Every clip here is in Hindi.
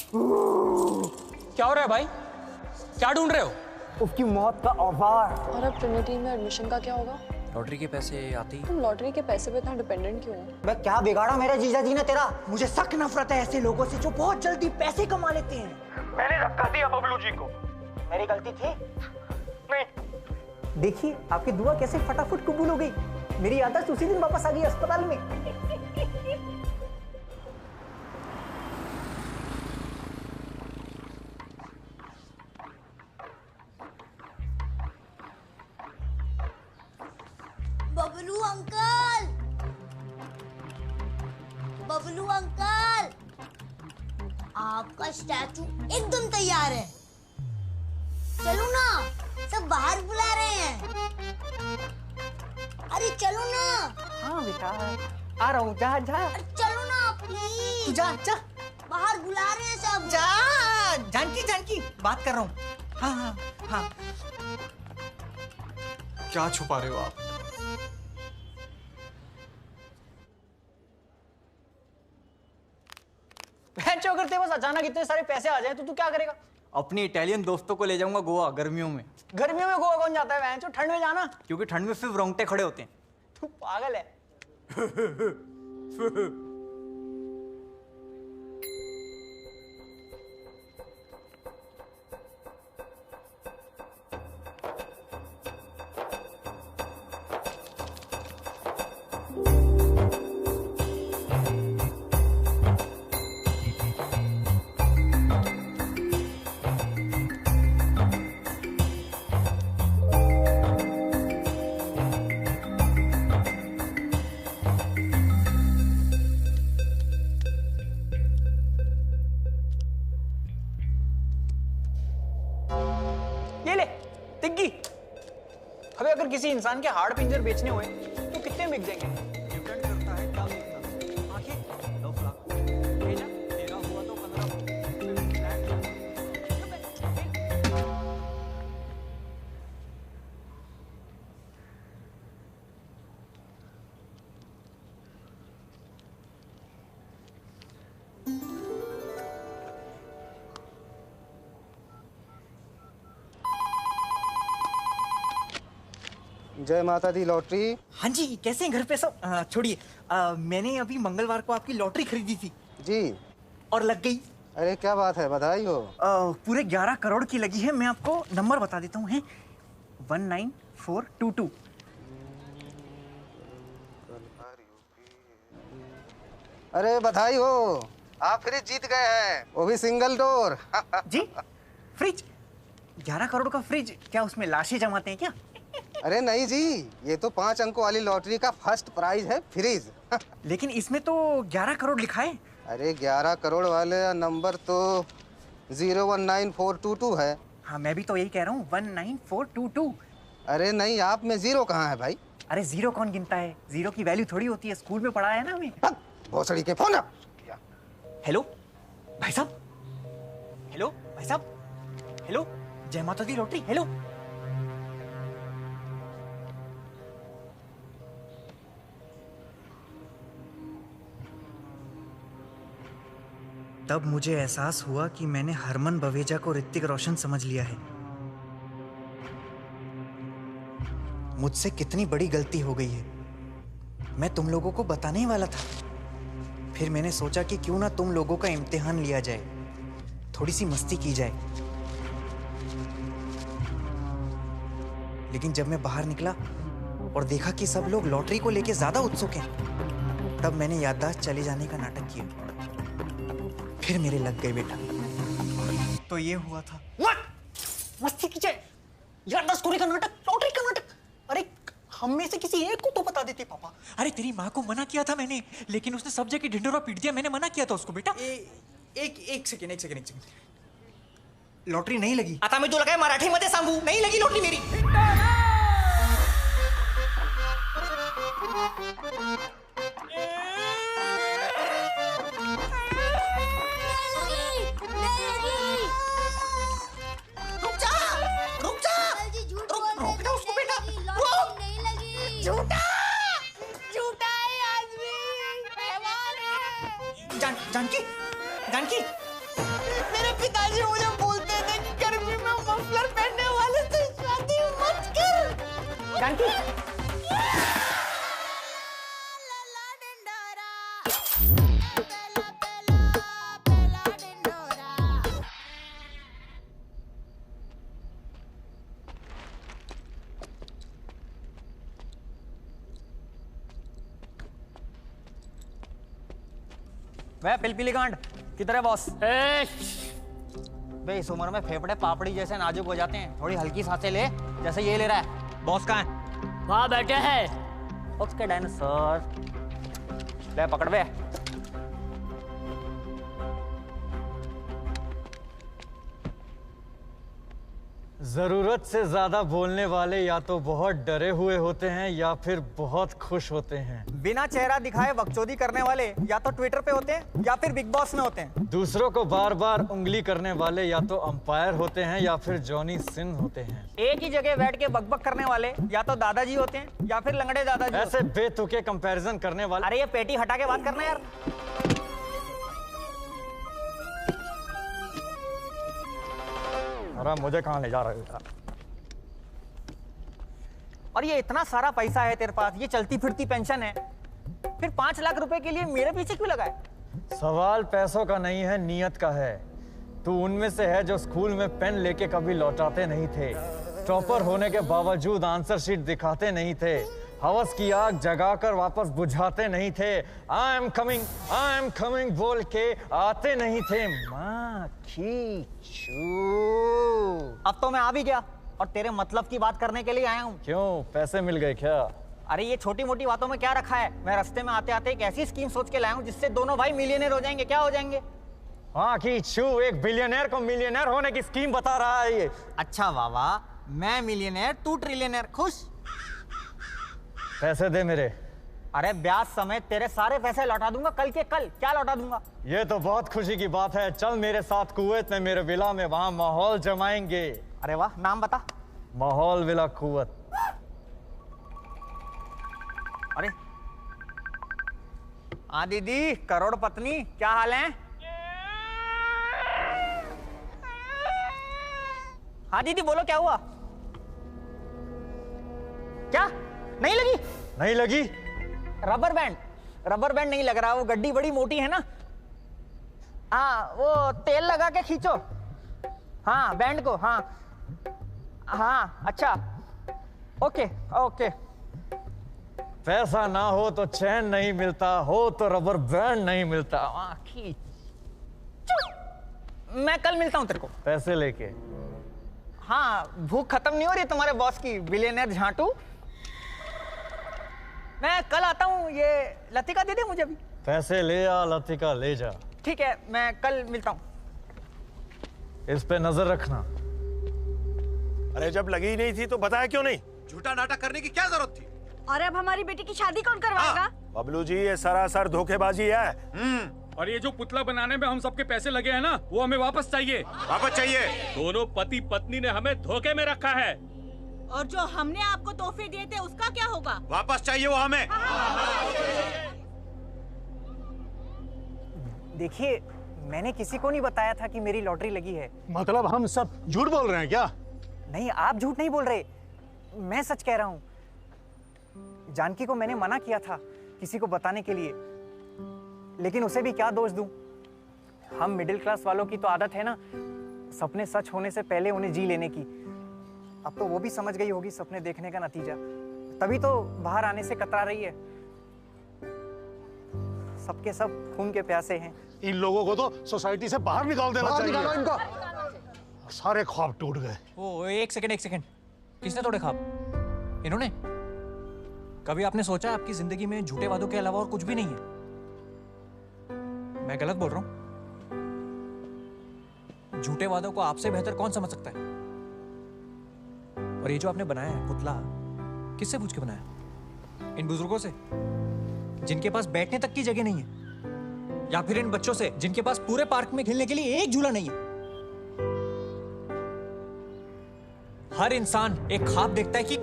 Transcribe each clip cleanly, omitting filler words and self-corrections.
क्या हो रहा है भाई? क्या ढूंढ रहे हो? उसकी मौत का औजार। और अब ट्रिनिटी में एडमिशन का क्या होगा? लॉटरी के पैसे आते ही। तुम लॉटरी के पैसे पे इतना डिपेंडेंट क्यों हो? मैं क्या बिगाड़ा मेरे जीजा जी ने तेरा? मुझे सख्त नफरत है ऐसे लोगों से जो बहुत जल्दी पैसे कमा लेते हैं। मैंने धक्का दिया बबलू जी को। मेरी गलती थी? नहीं। देखिए आपकी दुआ कैसे फटाफट कबूल हो गई। मेरी आदत उसी दिन वापस आ गई अस्पताल में। बबलू अंकल, बबलू अंकल, आपका स्टैचू एकदम तैयार है। चलो ना, सब बाहर बुला रहे हैं। अरे चलो ना। हाँ बेटा आ रहा हूँ। जा जा। अरे चलो ना प्लीज। तू जा जा। बाहर बुला रहे हैं सब। जा जानकी जानकी बात कर रहा हूँ। हाँ हाँ हाँ। क्या छुपा रहे हो आप? अगर तेरे पास अचानक इतने सारे पैसे आ जाए तो तू क्या करेगा? अपनी इटालियन दोस्तों को ले जाऊंगा गोवा गर्मियों में। गर्मियों में गोवा कौन जाता है? ठंड में जाना। क्योंकि ठंड में सिर्फ रोंगटे खड़े होते हैं। तू पागल है। ये ले तिग्गी। अबे अगर किसी इंसान के हाड़ पिंजर बेचने हुए तो कितने बिक जाएंगे? डिपेंड करता है क्या देखना। आंखें 10 लाख, भेजा 13 हुआ तो 15। जय माता दी लॉटरी। हाँ जी कैसे हैं घर पे सब? छोड़िए मैंने अभी मंगलवार को आपकी लॉटरी खरीदी थी जी। और लग गई। अरे क्या बात है, बधाई हो। पूरे 11 करोड़ की लगी है। मैं आपको नंबर बता देता हूँ। 19422। अरे बधाई हो, आप फ्रिज जीत गए हैं, वो भी सिंगल डोर। जी फ्रिज? 11 करोड़ का फ्रिज? क्या उसमें लाशें जमाते हैं क्या? अरे नहीं जी, ये तो 5 अंकों वाली लॉटरी का फर्स्ट प्राइज है, फ्रिज। लेकिन इसमें तो 11 करोड़ लिखा है। अरे 11 करोड़ वाले नंबर तो 019422 है। हाँ मैं भी तो यही कह रहा हूँ 19422। अरे नहीं, आप में जीरो कहाँ है भाई? अरे जीरो कौन गिनता है? जीरो की वैल्यू थोड़ी होती है, स्कूल में पढ़ा है ना हमें। भोसड़ी के फोन। हेलो भाई साहब। हेलो भाई साहब। हेलो जय माता दी लॉटरी। हेलो तब मुझे एहसास हुआ कि मैंने हरमन बवेजा को ऋतिक रोशन समझ लिया है। मुझसे कितनी बड़ी गलती हो गई है। मैं तुम लोगों को बताने ही वाला था, फिर मैंने सोचा कि क्यों ना तुम लोगों का इम्तिहान लिया जाए, थोड़ी सी मस्ती की जाए। लेकिन जब मैं बाहर निकला और देखा कि सब लोग लॉटरी को लेके ज्यादा उत्सुक हैं, तब मैंने याददाश्त चले जाने का नाटक किया। फिर मेरे लग गए बेटा। तो ये हुआ था। मस्ती की जाए, याददाश्त खोने का नाटक, लॉटरी का नाटक। अरे हम में से किसी एक को तो बता देते पापा। अरे तेरी माँ को मना किया था मैंने, लेकिन उसने सब जगह ढिंढोरा पीट दिया। मैंने मना किया था उसको बेटा। एक सेकंड। लॉटरी नहीं लगी। आता मी तुला काय मराठी मध्ये सांगू? नहीं लगी लॉटरी मेरी। जानकी जानकी मेरे पिताजी मुझे बोलते थे कि गर्मी में मफलर पहनने वाले से शादी मत कर। जानकी वह पिलपिली गांड किधर है बॉस? बे इस उम्र में फेफड़े पापड़ी जैसे नाजुक हो जाते हैं, थोड़ी हल्की सांसें ले जैसे ये ले रहा है। बॉस कहाँ है? वहाँ बैठे हैं। उसके डायनासोर ले पकड़ बे। जरूरत से ज्यादा बोलने वाले या तो बहुत डरे हुए होते हैं या फिर बहुत खुश होते हैं। बिना चेहरा दिखाए बकचोदी करने वाले या तो ट्विटर पे होते हैं या फिर बिग बॉस में होते हैं। दूसरों को बार बार उंगली करने वाले या तो अंपायर होते हैं या फिर जॉनी सिंह होते हैं। एक ही जगह बैठ के बकबक करने वाले या तो दादाजी होते हैं या फिर लंगड़े दादाजी। ऐसे बेतुके कंपैरिजन करने वाले। अरे ये पेटी हटा के बात करना यार। अरे मुझे कहाँ ले जा रहे हो? और ये इतना सारा पैसा है तेरे पास, ये चलती फिरती पेंशन है, फिर 5 लाख रुपए के लिए मेरे पीछे क्यों लगा है? सवाल पैसों का नहीं है, नियत का है। तू उनमें से है जो स्कूल में पेन लेके कभी लौटाते नहीं थे, टॉपर होने के बावजूद आंसर शीट दिखाते नहीं थे, हवस की आग जगाकर वापस बुझाते नहीं थे, आई एम कमिंग बोल के आते नहीं थे। माँ खींचू। अब तो मैं आ भी गया और तेरे मतलब की बात करने के लिए आया हूँ। क्यों, पैसे मिल गए क्या? अरे ये छोटी मोटी बातों में क्या रखा है? मैं रास्ते में आते आते एक ऐसी स्कीम सोच के लाया हूँ जिससे दोनों भाई मिलियनेयर हो जाएंगे। क्या हो जाएंगे? हाँ खींचू, एक बिलियनर को मिलियनर होने की स्कीम बता रहा है ये। अच्छा वावा, मैं मिलियनेयर तू ट्रिलियनेयर, खुश? पैसे दे मेरे। अरे ब्याज समेत तेरे सारे पैसे लौटा दूंगा कल के कल। क्या लौटा दूंगा? ये तो बहुत खुशी की बात है। चल मेरे साथ कुवैत में मेरे विला में, वहां माहौल जमाएंगे। अरे वाह, नाम बता। माहौल विला कुवैत। अरे हाँ दीदी, करोड़ पत्नी, क्या हाल है? हाँ दीदी बोलो, क्या हुआ? क्या नहीं लगी? नहीं लगी? रबर बैंड नहीं लग रहा, वो गड्डी बड़ी मोटी है ना। हाँ वो तेल लगा के खींचो। हाँ बैंड को, हाँ अच्छा, ओके ओके। पैसा ना हो तो चैन नहीं मिलता, हो तो रबर बैंड नहीं मिलता। मैं कल मिलता हूं तेरे को पैसे लेके। हाँ, भूख खत्म नहीं हो रही तुम्हारे बॉस की, बिलियनर झांटू। मैं कल आता हूँ, ये लतिका दे दे मुझे भी। पैसे ले आ, लतिका ले जा। ठीक है, मैं कल मिलता हूँ। इस पे नजर रखना। अरे जब लगी ही नहीं थी तो बताया क्यों नहीं? झूठा नाटक करने की क्या जरूरत थी? और अब हमारी बेटी की शादी कौन करवाएगा? बबलू जी, ये सरासर धोखेबाजी है। और ये जो पुतला बनाने में हम सबके पैसे लगे हैं ना, वो हमें वापस चाहिए। वापस चाहिए? दोनों पति पत्नी ने हमें धोखे में रखा है। और जो हमने आपको तोहफे दिए थे उसका क्या होगा? वापस चाहिए वो हमें। देखिए, मैंने किसी को नहीं बताया था कि मेरी लॉटरी लगी है। मतलब हम सब झूठ बोल रहे हैं क्या? नहीं, आप झूठ नहीं बोल रहे, मैं सच कह रहा हूँ। जानकी को मैंने मना किया था किसी को बताने के लिए, लेकिन उसे भी क्या दोष दूं? हम मिडिल क्लास वालों की तो आदत है ना, सपने सच होने से पहले उन्हें जी लेने की। अब तो वो भी समझ गई होगी सपने देखने का नतीजा, तभी तो बाहर आने से कतरा रही है। सबके सब खून के प्यासे हैं। इन लोगों को तो सोसाइटी से बाहर निकाल देना चाहिए। इनको सारे ख्वाब टूट गए। ओ एक सेकंड, किसने तोड़े ख्वाब? इन्होंने? कभी आपने सोचा आपकी जिंदगी में झूठे वादों के अलावा और कुछ भी नहीं है? मैं गलत बोल रहा हूं? झूठे वादों को आपसे बेहतर कौन समझ सकता है? और ये जो आपने बनाया है पुतला, किससे पूछ के बनाया? इन बुजुर्गों से जिनके पास बैठने तक की जगह नहीं है, या फिर इन बच्चों से जिनके पास पूरे पार्क में खेलने के लिए एक झूला नहीं है? हर इंसान एक ख्वाब देखता है कि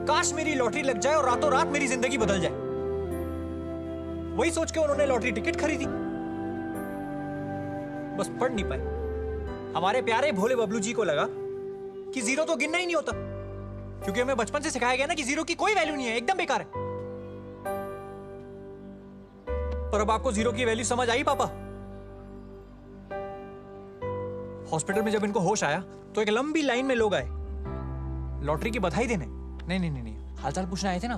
काश मेरी लॉटरी लग जाए और रातों रात मेरी जिंदगी बदल जाए। वही सोच के उन्होंने लॉटरी टिकट खरीदी, बस पढ़ नहीं पाए। हमारे प्यारे भोले बबलू जी को लगा कि जीरो तो गिनना ही नहीं होता, क्योंकि हमें बचपन से सिखाया गया ना कि जीरो की कोई वैल्यू नहीं है, एकदम बेकार है। पर अब आपको जीरो की वैल्यू समझ आई पापा? हॉस्पिटल में जब इनको होश आया तो एक लंबी लाइन में लोग आए लॉटरी की बधाई देने। नहीं नहीं नहीं, नहीं। हालचाल पूछने आए थे ना।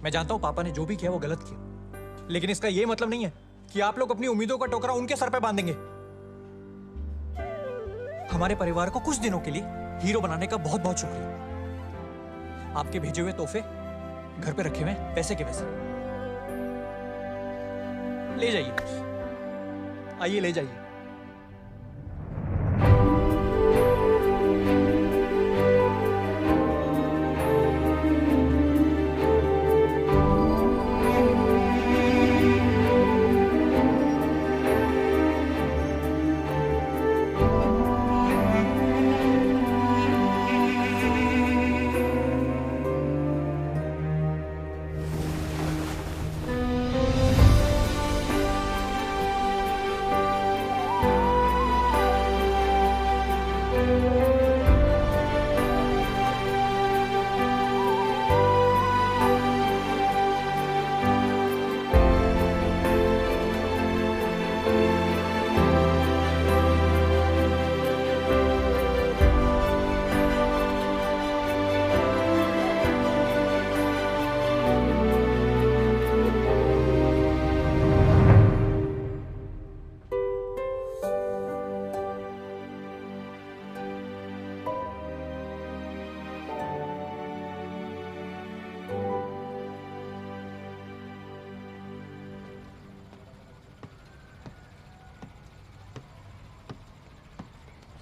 मैं जानता हूं पापा ने जो भी किया वो गलत किया, लेकिन इसका यह मतलब नहीं है कि आप लोग अपनी उम्मीदों का टोकरा उनके सर पे बांधेंगे। हमारे परिवार को कुछ दिनों के लिए हीरो बनाने का बहुत बहुत शुक्रिया। आपके भेजे हुए तोहफे घर पे रखे हुए पैसे के पैसे। ले जाइए, आइए ले जाइए।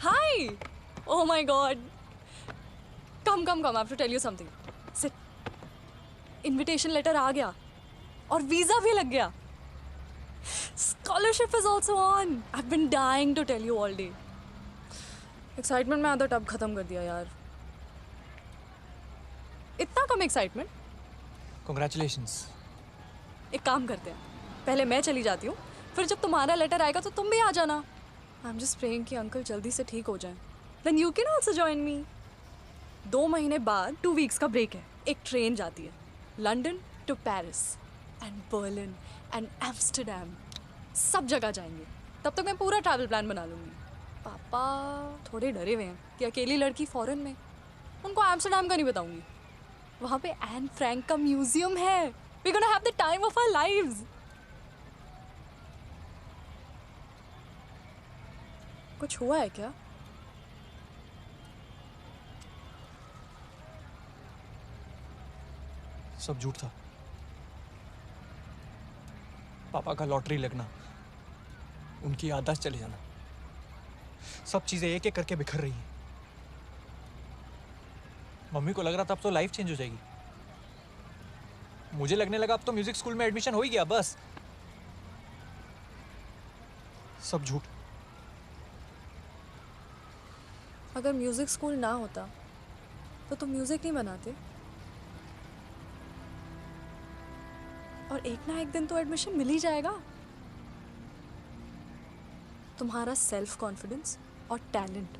Hi! Oh my God! Come, come, come! I have to tell you something. Sit. Invitation letter आ गया और वीजा भी लग गया. Scholarship is also on. I've been dying to tell you all day. Excitement में आधा टब खत्म कर दिया यार. इतना कम excitement? Congratulations. एक काम करते हैं. पहले मैं चली जाती हूँ. फिर जब तुम्हारा लेटर आएगा तो तुम भी आ जाना. I'm just praying कि अंकल जल्दी से ठीक हो जाएं. Then you can also join me. 2 महीने बाद 2 weeks का ब्रेक है. एक ट्रेन जाती है. London to Paris and Berlin and Amsterdam. सब जगह जाएंगे. तब तक मैं पूरा ट्रैवल प्लान बना लूँगी. पापा थोड़े डरे हुए हैं कि अकेली लड़की फॉरेन में. उनको एम्स्टरडैम का नहीं बताऊँगी. वहाँ पे एन फ्रैंक का म्यूजियम है. We're gonna have the time of our lives. कुछ हुआ है क्या? सब झूठ था. पापा का लॉटरी लगना, उनकी याददाश्त चले जाना, सब चीजें एक एक करके बिखर रही हैं. मम्मी को लग रहा था अब तो लाइफ चेंज हो जाएगी. मुझे लगने लगा अब तो म्यूजिक स्कूल में एडमिशन हो ही गया. बस सब झूठ. अगर म्यूजिक स्कूल ना होता तो तुम म्यूजिक नहीं बनाते. और एक ना एक दिन तो एडमिशन मिल ही जाएगा. तुम्हारा सेल्फ कॉन्फिडेंस और टैलेंट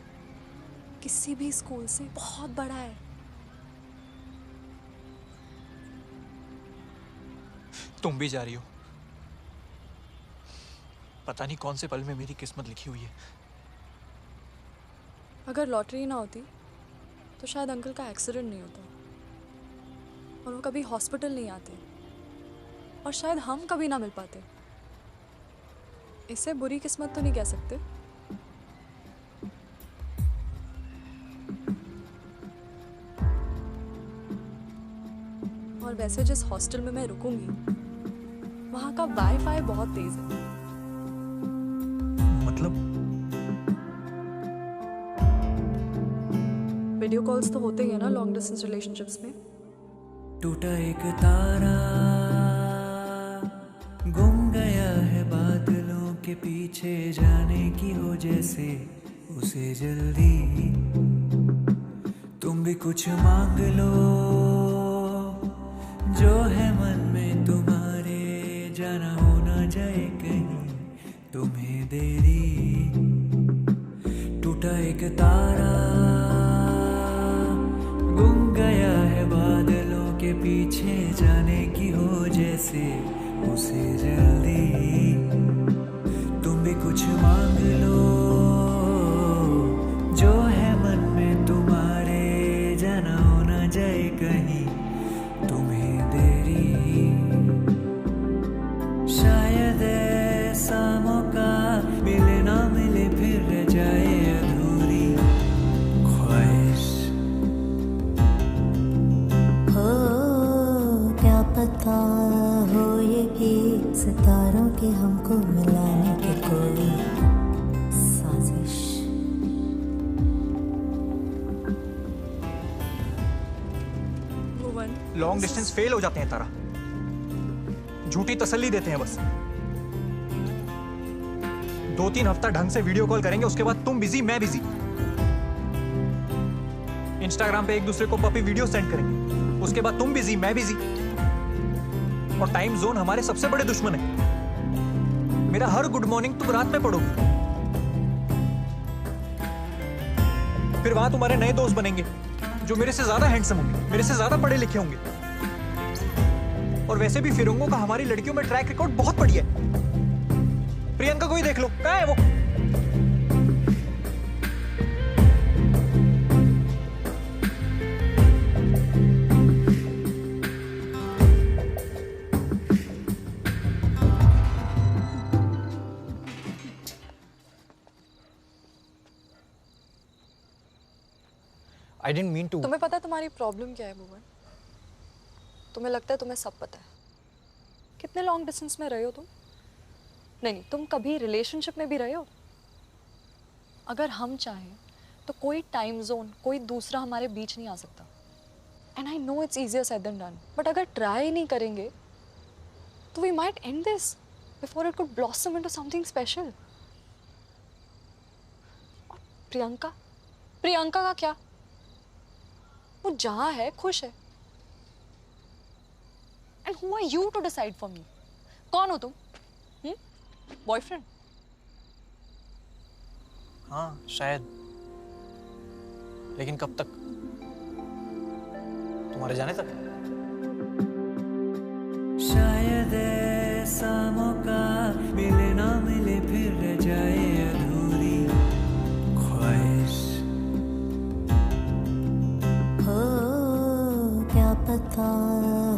किसी भी स्कूल से बहुत बड़ा है. तुम भी जा रही हो. पता नहीं कौन से पल में मेरी किस्मत लिखी हुई है. अगर लॉटरी ना होती तो शायद अंकल का एक्सीडेंट नहीं होता और वो कभी हॉस्पिटल नहीं आते और शायद हम कभी ना मिल पाते. इसे बुरी किस्मत तो नहीं कह सकते. और वैसे जिस हॉस्टल में मैं रुकूंगी वहां का वाईफाई बहुत तेज है. मतलब वीडियो कॉल्स तो होते ही है ना लॉन्ग डिस्टेंस रिलेशनशिप्स में. टूटा एक तारा गुम गया है बादलों के पीछे जाने की हो जैसे उसे जल्दी. तुम भी कुछ मांग लो जो है मन में तुम्हारे, जाना हो ना जाए कहीं तुम्हें देरी. के पीछे जाने की हो जैसे उसे जल्दी। तुम भी कुछ मांग लो जो है मन में तुम्हारे, जाना हो ना जाए कहीं तुम्हें देरी। शायद ऐसा मौका मिले ना मिले फिर रह जाए अधूरी ख्वाहिश। हो क्या पता हो ये भी सितारों के हमको मिलाने की कोई साजिश। लॉन्ग डिस्टेंस फेल हो जाते हैं तारा, झूठी तसल्ली देते हैं बस। 2-3 हफ्ता ढंग से वीडियो कॉल करेंगे, उसके बाद तुम बिजी मैं बिजी। इंस्टाग्राम पे एक दूसरे को पपी वीडियो सेंड करेंगे, उसके बाद तुम बिजी मैं बिजी। और टाइम जोन हमारे सबसे बड़े दुश्मन है। मेरा हर गुड मॉर्निंग तुम रात में पढ़ोगे, फिर वहां तुम्हारे नए दोस्त बनेंगे जो मेरे से ज्यादा हैंडसम होंगे, मेरे से ज्यादा पढ़े लिखे होंगे। और वैसे भी फिरंगों का हमारी लड़कियों में ट्रैक रिकॉर्ड बहुत बढ़िया है। प्रियंका को ही देख लो, कहाँ है वो? I didn't mean to. तुम्हें पता है तुम्हारी प्रॉब्लम क्या है भुवन? तुम्हें लगता है तुम्हें सब पता है। कितने लॉन्ग डिस्टेंस में रहे हो तुम? नहीं, तुम कभी रिलेशनशिप में भी रहे हो? अगर हम चाहें तो कोई टाइम जोन, कोई दूसरा हमारे बीच नहीं आ सकता। And I know it's easier said than done, but अगर ट्राई नहीं करेंगे तो we might end this before it could blossom into something special. Priyanka, Priyanka का क्या? वो जहां है खुश है। And who are you to decide for me? कौन हो तुम? बॉयफ्रेंड? हाँ शायद, लेकिन कब तक? तुम्हारे जाने तक। शायद ऐसा मौका मिले ना मिले फिर रह जाए अधूरी ख्वाहिश। हो क्या पता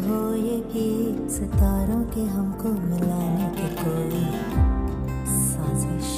हो ये भी सितारों के हमको मिलाने की कोई साजिश।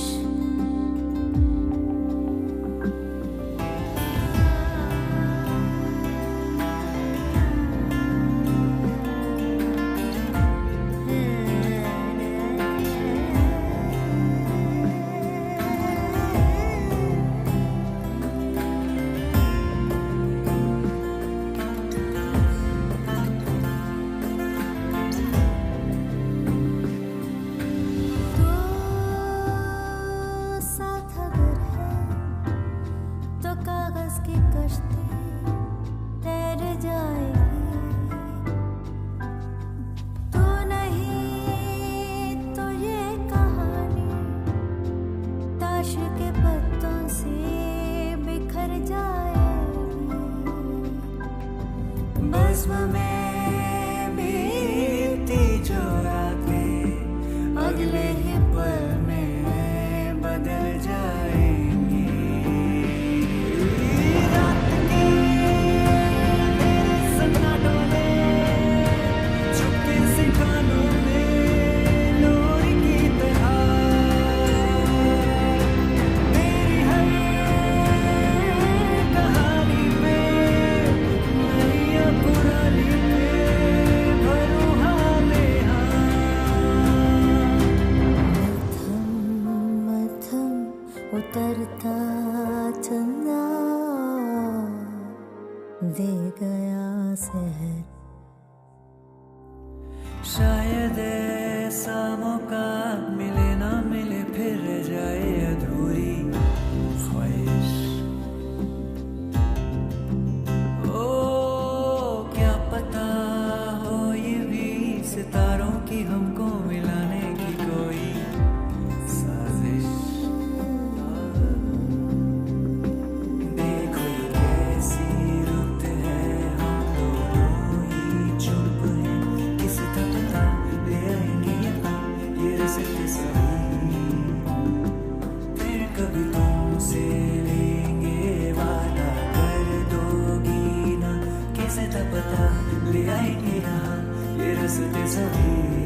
शायद ऐसा मौका मिले ना मिले फिर रह जाए अधूरी ख्वाहिश। ओ क्या पता हो ये भी सितारों की हमको मिलाने की कोई साजिश। देखो ये कैसी रुत है, हम दोनों ही पता ले आएंगे यहाँ ये रास्ते सभी